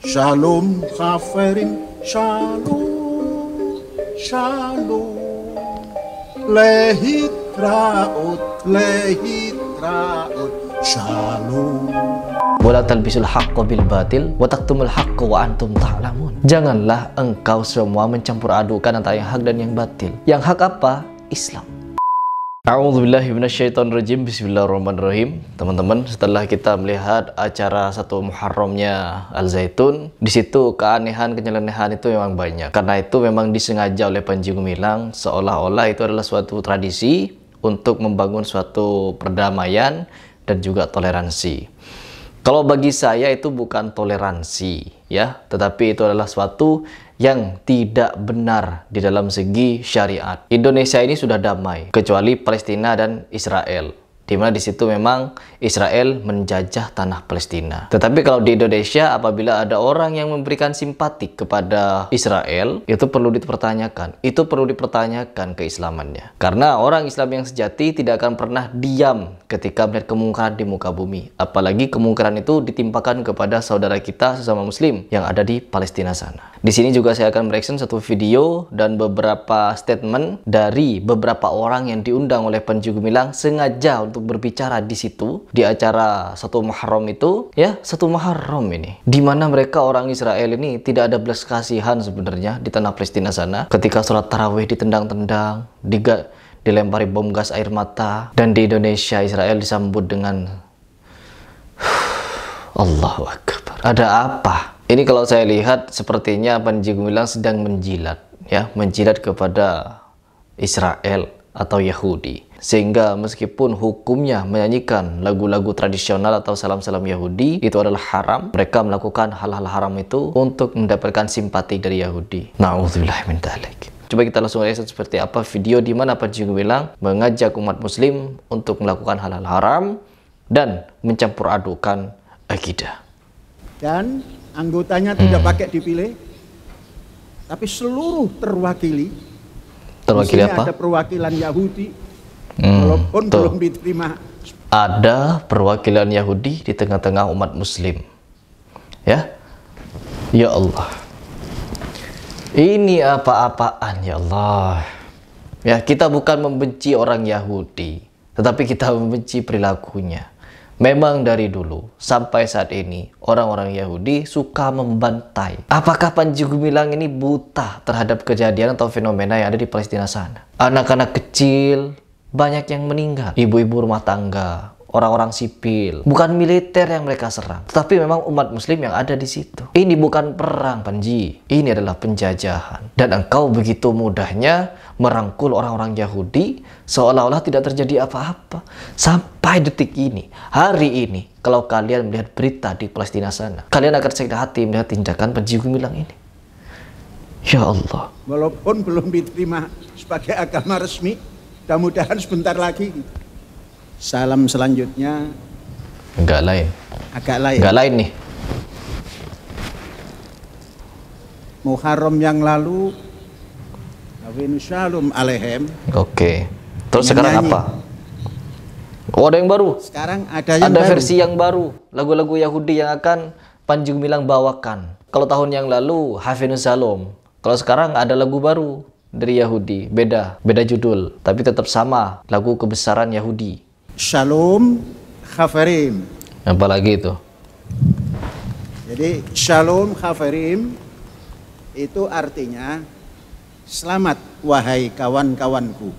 Shalom Khafirin, Shalom, Shalom. Lehit raut, Shalom. Wala talbisul haqqo bil batil wa taktumul haqqo wa antum ta'lamun. Janganlah engkau semua mencampur adukan antara yang hak dan yang batil. Yang hak apa? Islam. A'udzubillahi minasyaitonirrajim. Bismillahirrahmanirrahim. Teman-teman, setelah kita melihat acara 1 Muharramnya Al-Zaitun, di situ keanehan, kenyelenehan itu memang banyak. Karena itu memang disengaja oleh Panji Gumilang seolah-olah itu adalah suatu tradisi untuk membangun suatu perdamaian dan juga toleransi. Kalau bagi saya itu bukan toleransi, ya, tetapi itu adalah suatu yang tidak benar di dalam segi syariat. Indonesia ini sudah damai, kecuali Palestina dan Israel, di mana di situ memang Israel menjajah tanah Palestina. Tetapi kalau di Indonesia, apabila ada orang yang memberikan simpati kepada Israel, itu perlu dipertanyakan. Itu perlu dipertanyakan keislamannya. Karena orang Islam yang sejati tidak akan pernah diam ketika melihat kemungkaran di muka bumi. Apalagi kemungkaran itu ditimpakan kepada saudara kita sesama Muslim yang ada di Palestina sana. Di sini juga saya akan mereaction satu video dan beberapa statement dari beberapa orang yang diundang oleh Panji Gumilang sengaja untuk berbicara di situ di acara 1 Muharram itu, ya, 1 Muharram ini, di mana mereka orang Israel ini tidak ada belas kasihan sebenarnya di tanah Palestina sana. Ketika sholat tarawih ditendang-tendang, dilempari bom gas air mata, dan di Indonesia Israel disambut dengan Allahu Akbar. Ada apa? Ini kalau saya lihat sepertinya Panji Gumilang sedang menjilat, ya, menjilat kepada Israel atau Yahudi. Sehingga meskipun hukumnya menyanyikan lagu-lagu tradisional atau salam-salam Yahudi itu adalah haram, mereka melakukan hal-hal haram itu untuk mendapatkan simpati dari Yahudi. Na'udzubillah min dzalik. Coba kita langsung lihat seperti apa video di mana Panji Gumilang mengajak umat muslim untuk melakukan hal-hal haram dan mencampur adukan akidah. Dan anggotanya tidak pakai dipilih, tapi seluruh terwakili. Terwakili apa? Ada perwakilan Yahudi, walaupun belum diterima. Ada perwakilan Yahudi di tengah-tengah umat muslim. Ya, ya Allah. Ini apa-apaan, ya Allah. Ya, kita bukan membenci orang Yahudi, tetapi kita membenci perilakunya. Memang dari dulu sampai saat ini orang-orang Yahudi suka membantai. Apakah Panji Gumilang ini buta terhadap kejadian atau fenomena yang ada di Palestina sana? Anak-anak kecil banyak yang meninggal, ibu-ibu rumah tangga, orang-orang sipil, bukan militer yang mereka serang, tetapi memang umat muslim yang ada di situ. Ini bukan perang, Panji, ini adalah penjajahan. Dan engkau begitu mudahnya merangkul orang-orang Yahudi seolah-olah tidak terjadi apa-apa. Sampai detik ini, hari ini, kalau kalian melihat berita di Palestina sana, kalian akan sakit hati melihat tindakan Panji Gumilang ini. Ya Allah. Walaupun belum diterima sebagai agama resmi, mudah-mudahan sebentar lagi. Salam selanjutnya agak lain nih. Muharram yang lalu Awin Shalom Alehem. Oke. Terus sekarang apa? Oh, ada yang baru. Sekarang ada versi yang baru, lagu-lagu Yahudi yang akan Panji Gumilang bawakan. Kalau tahun yang lalu Hafinus Shalom. Kalau sekarang ada lagu baru dari Yahudi, beda judul, tapi tetap sama, lagu kebesaran Yahudi. Shalom Khafirin. Apalagi itu? Jadi Shalom Khafirin itu artinya selamat wahai kawan-kawanku.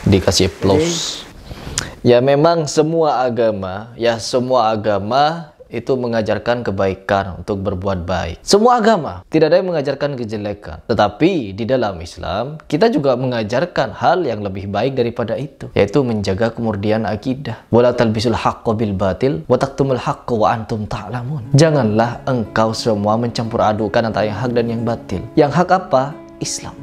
Dikasih plus. Ya memang semua agama itu mengajarkan kebaikan untuk berbuat baik. Semua agama, tidak ada yang mengajarkan kejelekan. Tetapi di dalam Islam, kita juga mengajarkan hal yang lebih baik daripada itu, yaitu menjaga kemurnian akidah. Wala talbisul haqqo bil batil wa taktumul haqqo wa antum ta'lamun. Janganlah engkau semua mencampur adukan antara yang hak dan yang batil. Yang hak apa? Islam.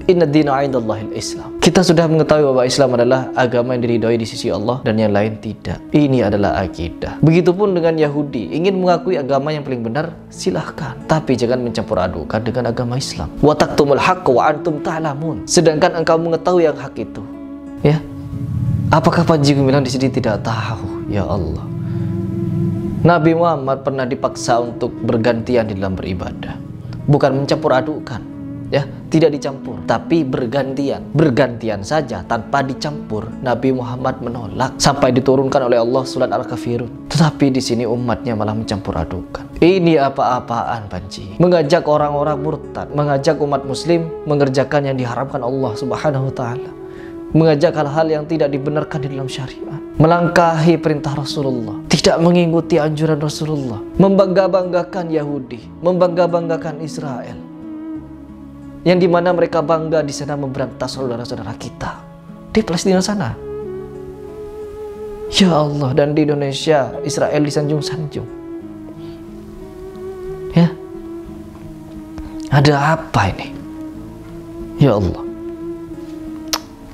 Inna dina 'indallahil Islam. Kita sudah mengetahui bahwa Islam adalah agama yang diridhoi di sisi Allah dan yang lain tidak. Ini adalah akidah. Begitupun dengan Yahudi, ingin mengakui agama yang paling benar, silahkan. Tapi jangan mencampur adukan dengan agama Islam. Wa taktumul haqqo wa antum ta'lamun. Sedangkan engkau mengetahui yang hak itu. Ya. Apakah Panji Gumilang di sini tidak tahu? Ya Allah. Nabi Muhammad pernah dipaksa untuk bergantian di dalam beribadah. Bukan mencampur adukan, ya, tidak dicampur, tapi bergantian saja tanpa dicampur. Nabi Muhammad menolak sampai diturunkan oleh Allah surat Al-Kafirun. Tetapi di sini umatnya malah mencampur adukan. Ini apa-apaan, Panji? Mengajak orang-orang murtad, mengajak umat muslim mengerjakan yang diharamkan Allah Subhanahu wa taala. Mengajak hal-hal yang tidak dibenarkan di dalam syariat, melangkahi perintah Rasulullah, tidak mengikuti anjuran Rasulullah, membangga-banggakan Yahudi, membangga-banggakan Israel, yang dimana mereka bangga di sana memberantas saudara-saudara kita di Palestina sana. Ya Allah, dan di Indonesia Israel disanjung-sanjung. Ya, ada apa ini? Ya Allah.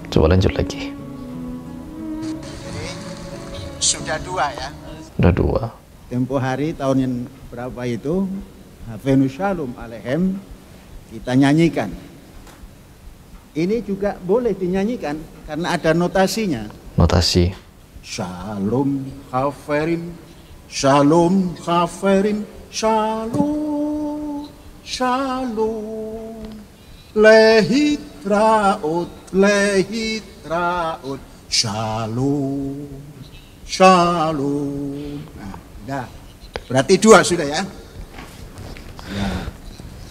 Coba lanjut lagi. Sudah dua ya. Sudah dua. Tempo hari tahun yang berapa itu, Hafenu Shalom Alehem kita nyanyikan. Ini juga boleh dinyanyikan karena ada notasinya. Notasi. Shalom Haferim, Shalom Haferim, Shalom, Shalom, Lehitraot, Lehitraot, Shalom, Shalom. Nah, udah. Berarti dua sudah ya. Ya.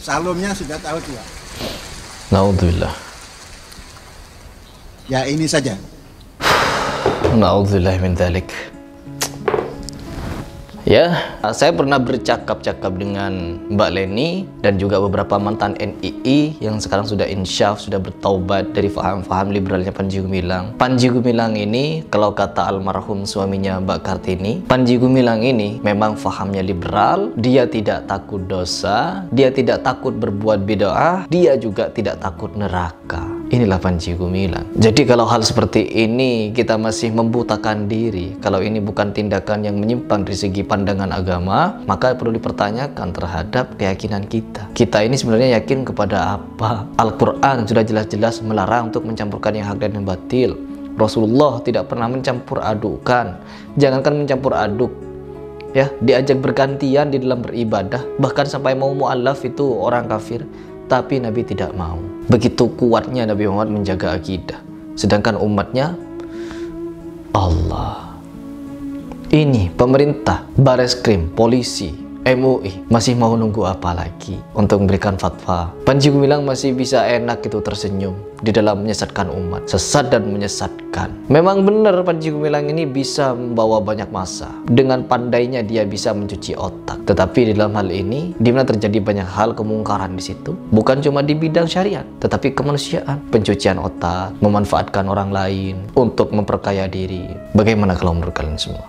Salomnya sudah tahu dua. Naudzubillah. Ya ini saja. Naudzubillah min dzalik. Ya, saya pernah bercakap-cakap dengan Mbak Leni dan juga beberapa mantan NII yang sekarang sudah insyaf, sudah bertaubat dari faham-faham liberalnya Panji Gumilang. Panji Gumilang ini, kalau kata almarhum suaminya Mbak Kartini, Panji Gumilang ini memang fahamnya liberal, dia tidak takut dosa, dia tidak takut berbuat bid'ah, dia juga tidak takut neraka. Inilah Panji Gumilang. Jadi kalau hal seperti ini kita masih membutakan diri, kalau ini bukan tindakan yang menyimpang dari segi pandangan agama, maka perlu dipertanyakan terhadap keyakinan kita. Kita ini sebenarnya yakin kepada apa? Al-Quran sudah jelas-jelas melarang untuk mencampurkan yang hak dan yang batil. Rasulullah tidak pernah mencampur adukan. Jangankan mencampur aduk, ya, diajak bergantian di dalam beribadah, bahkan sampai mau mu'allaf itu orang kafir, tapi Nabi tidak mau. Begitu kuatnya Nabi Muhammad menjaga akidah, sedangkan umatnya Allah. Ini pemerintah, Bareskrim, polisi, MUI masih mau nunggu apa lagi untuk memberikan fatwa? Panji Gumilang masih bisa enak itu tersenyum di dalam menyesatkan umat, sesat dan menyesatkan. Memang benar Panji Gumilang ini bisa membawa banyak massa. Dengan pandainya dia bisa mencuci otak. Tetapi di dalam hal ini, di mana terjadi banyak hal kemungkaran di situ, bukan cuma di bidang syariat, tetapi kemanusiaan, pencucian otak, memanfaatkan orang lain untuk memperkaya diri. Bagaimana kalau menurut kalian semua?